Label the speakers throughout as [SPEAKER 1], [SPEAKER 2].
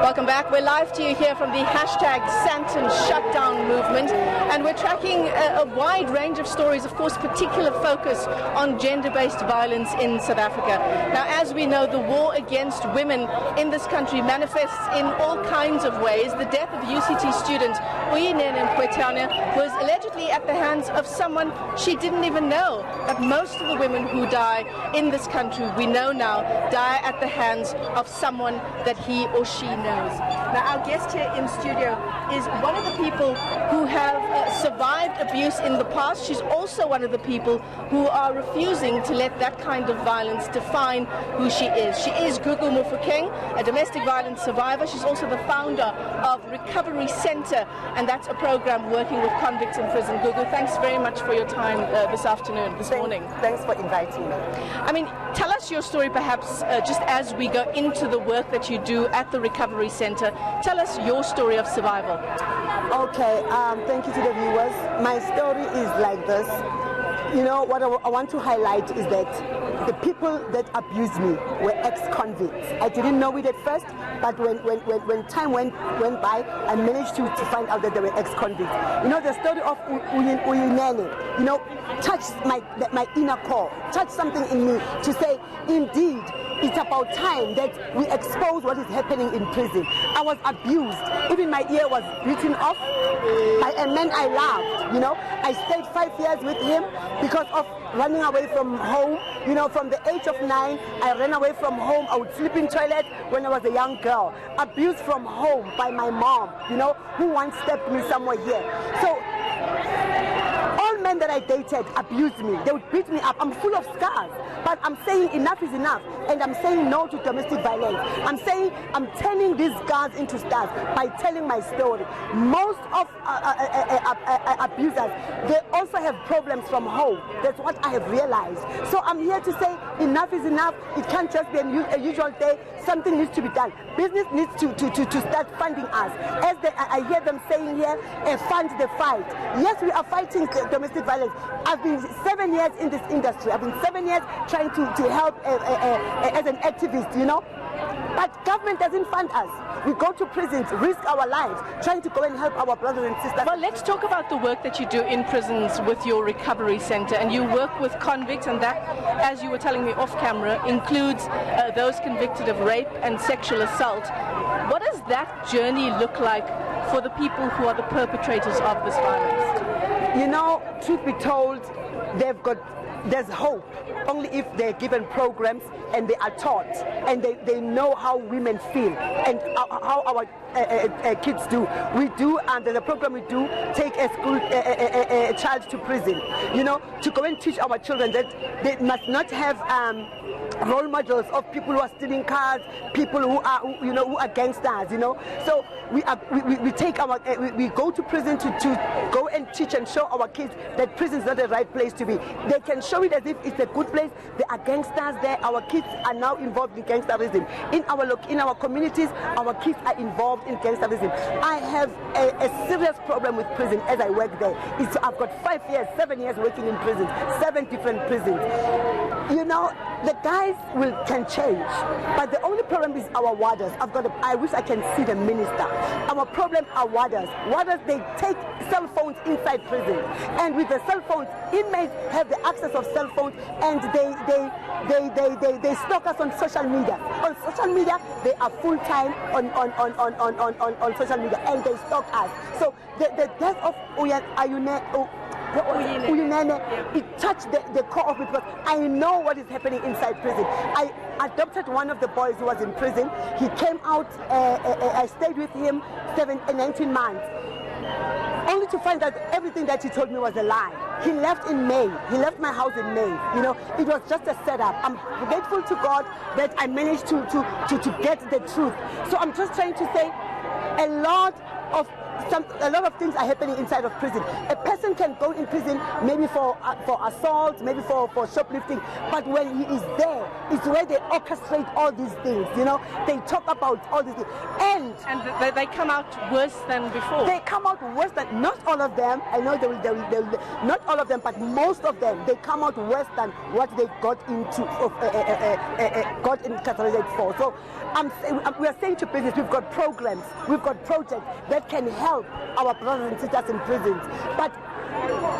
[SPEAKER 1] Welcome back. We're live to you here from the hashtag Santon Shutdown movement, and we're tracking a wide range of stories, of course, particular focus on gender-based violence in South Africa. Now, as we know, the war against women in this country manifests in all kinds of ways. The death of UCT student Uyinene Mrwetyana was allegedly at the hands of someone she didn't even know. But most of the women who die in this country, we know now, die at the hands of someone that he or she knows. Now, our guest here in studio is one of the people who have survived abuse in the past. She's also one of the people who are refusing to let that kind of violence define who she is. She is Gugu Mofokeng, a domestic violence survivor. She's also the founder of Recovery Center, and that's a program working with convicts in prison. Gugu, thanks very much for your time this morning.
[SPEAKER 2] Thanks for inviting me.
[SPEAKER 1] I mean, tell us your story perhaps just as we go into the work that you do at the Recovery Center. Tell us your story of survival.
[SPEAKER 2] Okay, thank you to the viewers. My story is like this. You know, what I want to highlight is that the people that abused me were ex-convicts. I didn't know it at first, but when time went by, I managed to find out that they were ex-convicts. You know, the story of Uyinene, you know, touched my inner core, touched something in me to say, indeed, it's about time that we expose what is happening in prison. I was abused. Even my ear was bitten off by a man I loved. You know, I stayed 5 years with him because of running away from home. You know, from the age of 9, I ran away from home. I would sleep in toilet when I was a young girl. Abused from home by my mom, you know, who once stepped me somewhere here. So all men that I dated abused me. They would beat me up. I'm full of scars. But I'm saying enough is enough. And I'm saying no to domestic violence. I'm saying I'm turning these scars into stars by telling my story. Most of abusers, they also have problems from home. That's what I have realized. So I'm here to say enough is enough. It can't just be a usual day. Something needs to be done. Business needs to start funding us. As I hear them saying here, fund the fight. Yes, we are fighting domestic violence. I've been 7 years in this industry. I've been 7 years trying to help as an activist, you know. But government doesn't fund us. We go to prisons, risk our lives, trying to go and help our brothers and sisters.
[SPEAKER 1] Well, let's talk about the work that you do in prisons with your recovery center. And you work with convicts, and that, as you were telling me off camera, includes those convicted of rape and sexual assault. What does that journey look like for the people who are the perpetrators of this violence?
[SPEAKER 2] You know, truth be told, there's hope only if they're given programs and they are taught and they know how women feel and how our kids do. We do, and there's a program we do, take a child to prison, you know, to go and teach our children that they must not have role models of people who are stealing cars, people who are gangsters, you know. So we go to prison to go and teach and show our kids that prison is not the right place to be. They can show it as if it's a good place. There are gangsters there. Our kids are now involved in gangsterism. In our communities, our kids are involved in gangsterism. I have a serious problem with prison as I work there. I've got 7 years working in prisons, 7 different prisons. You know, the guys can change, but the only problem is our warders. I wish I can see the minister. Our problem are warders. Warders, they take cell phones inside prison, and with the cell phones, inmates have the access of cell phones, and they stalk us on social media. On social media, they are full time on social media, and they stalk us. So the death of Uyinene, it touched the core of me because I know what is happening inside prison. I adopted one of the boys who was in prison. He came out, I stayed with him 19 months, only to find that everything that he told me was a lie. He left in May. He left my house in May. You know, it was just a setup. I'm grateful to God that I managed to get the truth. So I'm just trying to say a lot of a lot of things are happening inside of prison. A person can go in prison maybe for assault, maybe for shoplifting, but when he is there, it's where they orchestrate all these things. You know, they talk about all these things, and
[SPEAKER 1] they come out worse than before.
[SPEAKER 2] They come out worse than, not all of them. I know not all of them, but most of them. They come out worse than what they got into got incarcerated for. So we are saying to prisons, we've got programs, we've got projects that can help our brothers and sisters in prisons, but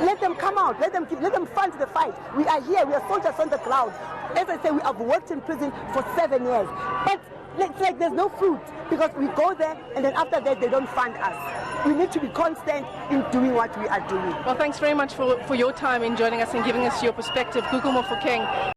[SPEAKER 2] let them come out, let them fund the fight. We are here, we are soldiers on the ground. As I say, we have worked in prison for 7 years, but it's like there's no fruit, because we go there and then after that they don't fund us. We need to be constant in doing what we are doing.
[SPEAKER 1] Well, thanks very much for your time in joining us and giving us your perspective. Gugumo Fokeng.